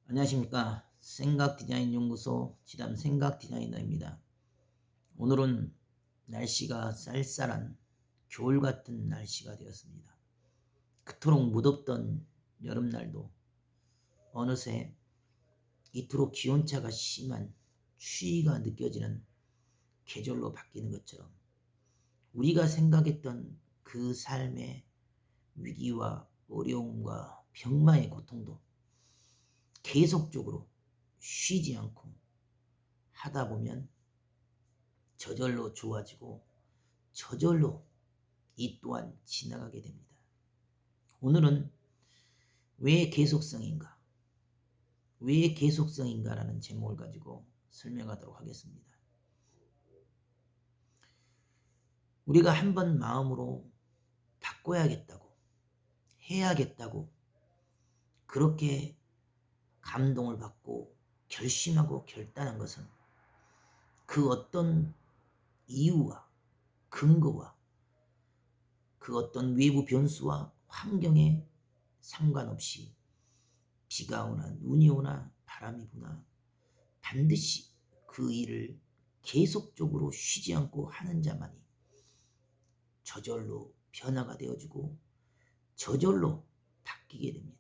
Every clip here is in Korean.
안녕하십니까. 생각디자인연구소 지담 생각디자이너입니다. 오늘은 날씨가 쌀쌀한 겨울 같은 날씨가 되었습니다. 그토록 무덥던 여름날도 어느새 이토록 기온차가 심한 추위가 느껴지는 계절로 바뀌는 것처럼 우리가 생각했던 그 삶의 위기와 어려움과 병마의 고통도 계속적으로 쉬지 않고 하다 보면 저절로 좋아지고 저절로 이 또한 지나가게 됩니다. 오늘은 왜 계속성인가? 왜 계속성인가라는 제목을 가지고 설명하도록 하겠습니다. 우리가 한번 마음으로 바꿔야겠다고, 해야겠다고 그렇게 감동을 받고 결심하고 결단한 것은 그 어떤 이유와 근거와 그 어떤 외부 변수와 환경에 상관없이 비가 오나 눈이 오나 바람이 부나 반드시 그 일을 계속적으로 쉬지 않고 하는 자만이 저절로 변화가 되어지고 저절로 바뀌게 됩니다.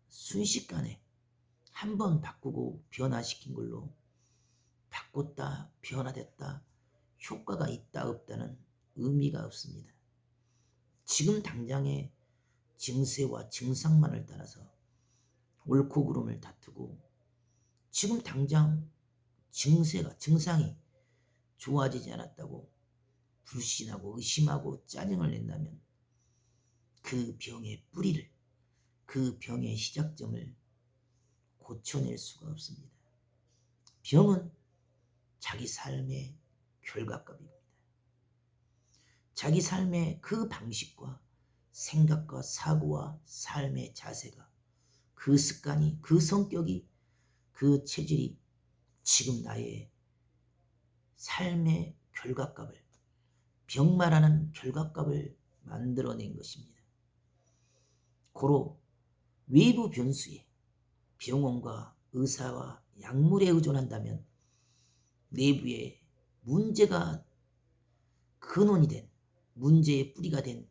순식간에 한번 바꾸고 변화시킨 걸로 바꿨다 변화됐다 효과가 있다 없다는 의미가 없습니다. 지금 당장의 증세와 증상만을 따라서 옳고 그름을 다투고 지금 당장 증상이 좋아지지 않았다고 불신하고 의심하고 짜증을 낸다면 그 병의 뿌리를, 그 병의 시작점을 고쳐낼 수가 없습니다. 병은 자기 삶의 결과값입니다. 자기 삶의 그 방식과 생각과 사고와 삶의 자세가, 그 습관이, 그 성격이, 그 체질이 지금 나의 삶의 결과값을, 병마라는 결과값을 만들어낸 것입니다. 고로 외부 변수에 병원과 의사와 약물에 의존한다면 내부에 문제가 근원이 된, 문제의 뿌리가 된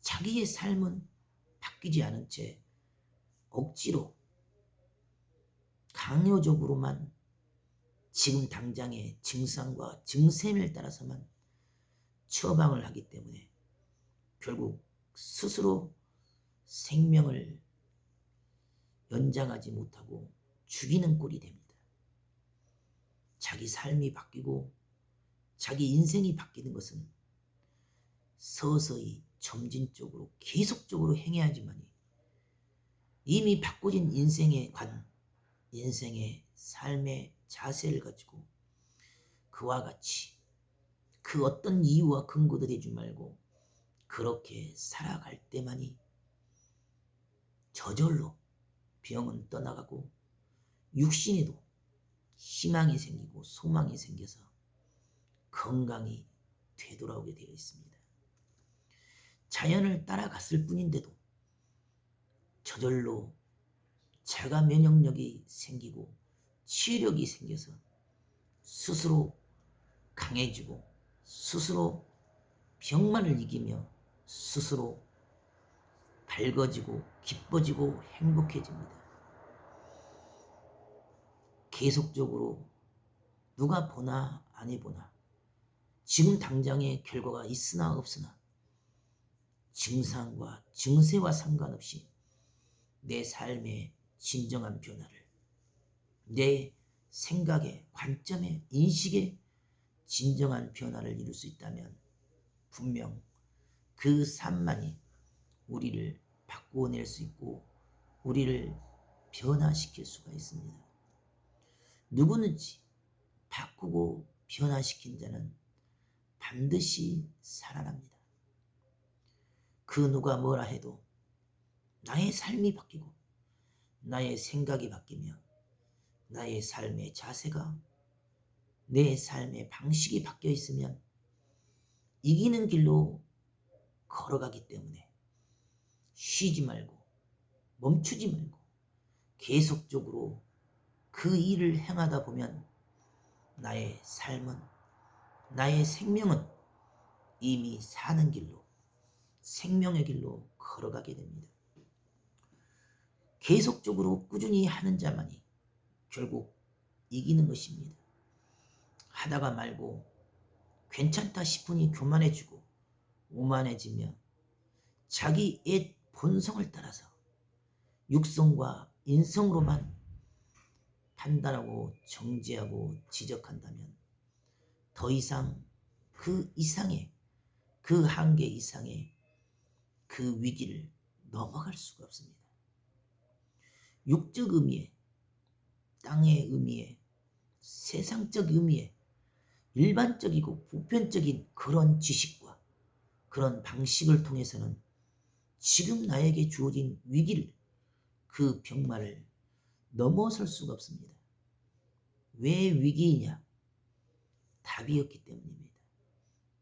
자기의 삶은 바뀌지 않은 채 억지로 강요적으로만 지금 당장의 증상과 증세를 따라서만 처방을 하기 때문에 결국 스스로 생명을 연장하지 못하고 죽이는 꼴이 됩니다. 자기 삶이 바뀌고 자기 인생이 바뀌는 것은 서서히 점진적으로 계속적으로 행해야지만이 이미 바꿔진 인생의 인생의 삶의 자세를 가지고 그와 같이 그 어떤 이유와 근거도 되지 말고 그렇게 살아갈 때만이 저절로 병은 떠나가고 육신에도 희망이 생기고 소망이 생겨서 건강이 되돌아오게 되어 있습니다. 자연을 따라갔을 뿐인데도 저절로 자가 면역력이 생기고 치유력이 생겨서 스스로 강해지고 스스로 병만을 이기며 스스로 밝아지고 기뻐지고 행복해집니다. 계속적으로 누가 보나 안 해보나 지금 당장의 결과가 있으나 없으나 증상과 증세와 상관없이 내 삶의 진정한 변화를, 내 생각의 관점의 인식의 진정한 변화를 이룰 수 있다면 분명 그 삶만이 우리를 바꾸어낼 수 있고 우리를 변화시킬 수가 있습니다. 누구든지 바꾸고 변화시킨 자는 반드시 살아납니다. 그 누가 뭐라 해도 나의 삶이 바뀌고 나의 생각이 바뀌며 나의 삶의 자세가, 내 삶의 방식이 바뀌어 있으면 이기는 길로 걸어가기 때문에 쉬지 말고 멈추지 말고 계속적으로 그 일을 행하다 보면 나의 삶은, 나의 생명은 이미 사는 길로, 생명의 길로 걸어가게 됩니다. 계속적으로 꾸준히 하는 자만이 결국 이기는 것입니다. 하다가 말고 괜찮다 싶으니 교만해지고 오만해지며 자기 옛 본성을 따라서 육성과 인성으로만 판단하고 정죄하고 지적한다면 더 이상 그 이상의, 그 한계 이상의 그 위기를 넘어갈 수가 없습니다. 육적 의미에, 땅의 의미에, 세상적 의미에 일반적이고 보편적인 그런 지식과 그런 방식을 통해서는 지금 나에게 주어진 위기를, 그 병마를 넘어설 수가 없습니다. 왜 위기이냐? 답이 없기 때문입니다.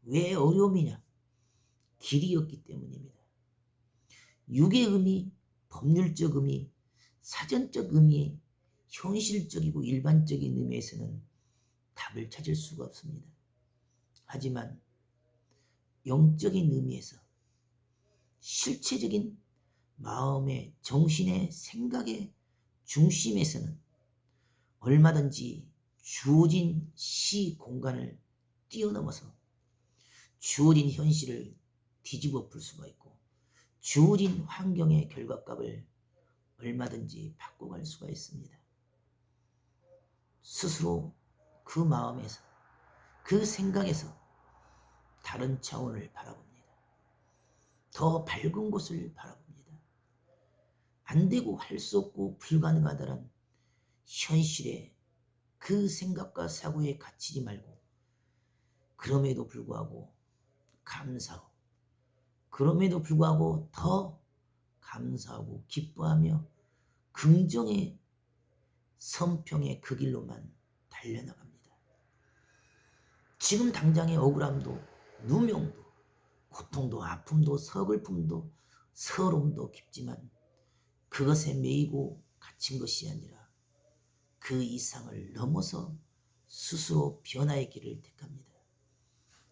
왜 어려움이냐? 길이 없기 때문입니다. 육의 의미, 법률적 의미, 사전적 의미, 현실적이고 일반적인 의미에서는 답을 찾을 수가 없습니다. 하지만 영적인 의미에서 실체적인 마음의, 정신의, 생각의 중심에서는 얼마든지 주어진 시 공간을 뛰어넘어서 주어진 현실을 뒤집어 풀 수가 있고 주어진 환경의 결과값을 얼마든지 바꿔갈 수가 있습니다. 스스로 그 마음에서, 그 생각에서 다른 차원을 바라봅니다. 더 밝은 곳을 바라봅니다. 안 되고 할 수 없고 불가능하다는 현실에 그 생각과 사고에 갇히지 말고 그럼에도 불구하고 감사하고, 그럼에도 불구하고 더 감사하고 기뻐하며 긍정의 선평의 그 길로만 달려나갑니다. 지금 당장의 억울함도, 누명도, 고통도, 아픔도, 서글픔도, 서러움도 깊지만 그것에 매이고 갇힌 것이 아니라 그 이상을 넘어서 스스로 변화의 길을 택합니다.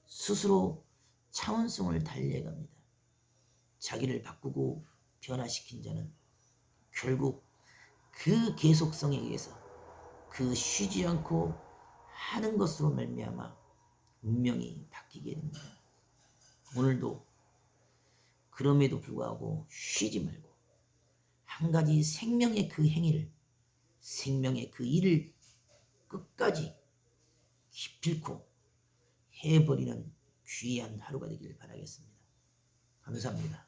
스스로 차원성을 달려갑니다. 자기를 바꾸고 변화시킨 자는 결국 그 계속성에 의해서 그 쉬지 않고 하는 것으로 말미암아 운명이 바뀌게 됩니다. 오늘도 그럼에도 불구하고 쉬지 말고 한 가지 생명의 그 행위를, 생명의 그 일을 끝까지 기필코 해버리는 귀한 하루가 되길 바라겠습니다. 감사합니다.